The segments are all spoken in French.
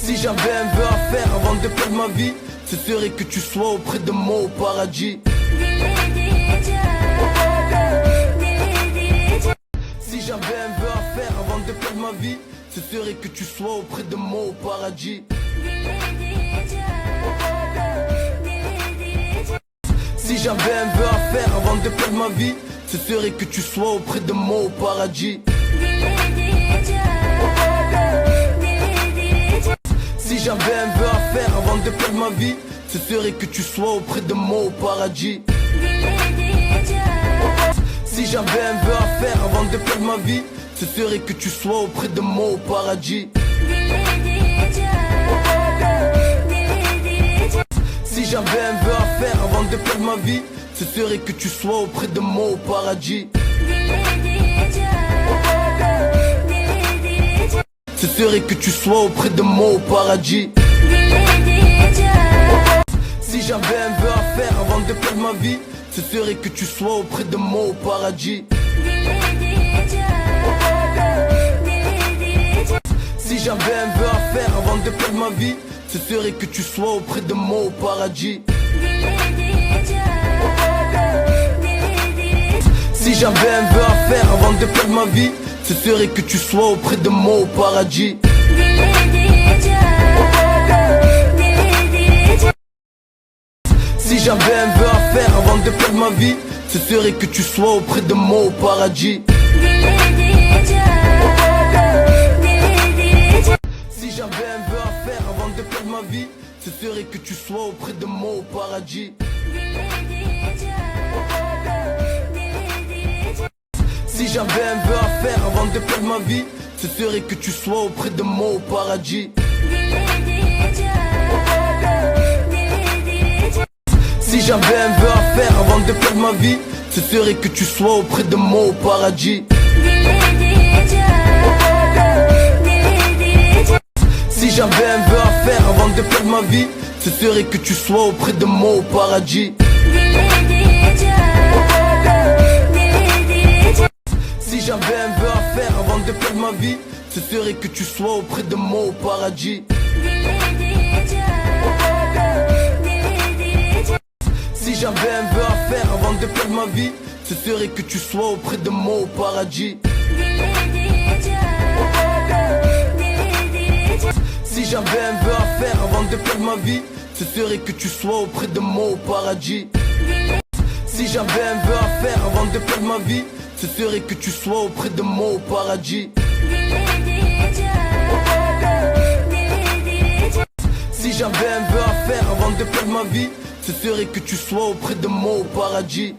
Si j'avais un vœu à faire avant de perdre ma vie, ce serait que tu sois auprès de moi au paradis. Si j'avais un vœu à faire avant de perdre ma vie, ce serait que tu sois auprès de moi au paradis. Si j'avais un vœu à faire avant de perdre ma vie, ce serait que tu sois auprès de moi au paradis. Si j'avais un vœu à faire avant de perdre ma vie, ce serait que tu sois auprès de moi au paradis. Si j'avais un vœu à faire avant de perdre ma vie, ce serait que tu sois auprès de moi au paradis. Si j'avais un vœu à faire avant de perdre ma vie, ce serait que tu sois auprès de moi au paradis. Ce serait que tu sois auprès de moi au paradis. Si j'avais un vœu à faire avant de perdre ma vie, ce serait que tu sois auprès de moi au paradis. Si j'avais un vœu à faire avant de perdre ma vie, ce serait que tu sois auprès de moi au paradis. Si j'avais un vœu à faire avant de perdre ma vie, ce serait que tu sois auprès de moi au paradis. Si j'avais un vœu à faire avant de perdre ma vie, ce serait que tu sois auprès de moi au paradis. Si j'avais un vœu à faire avant de perdre ma vie, ce serait que tu sois auprès de moi au paradis. Si j'avais un vœu à faire avant de perdre ma vie, ce serait que tu sois auprès de moi au paradis. Si j'avais un vœu à faire avant de perdre ma vie, ce serait que tu sois auprès de moi au paradis. Si j'avais un vœu à faire avant de perdre ma vie, ce serait que tu sois auprès de moi au paradis. Si j'avais un vœu à faire avant de perdre ma vie, ce serait que tu sois auprès de moi au paradis. Si j'avais un vœu à faire avant de perdre ma vie, ce serait que tu sois auprès de moi au paradis. Si j'avais un vœu à faire avant de perdre ma vie, ce serait que tu sois auprès de moi au paradis. Si j'avais un vœu à faire avant de perdre ma vie, ce serait que tu sois auprès de moi au paradis. Si j'avais un vœu à faire avant de perdre ma vie, ce serait que tu sois auprès de moi au paradis.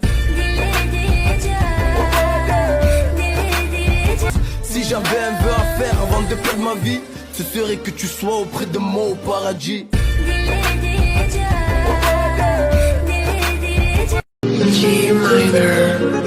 Si j'avais un vœu à faire avant de perdre ma vie, ce serait que tu sois auprès de moi au paradis. G minor.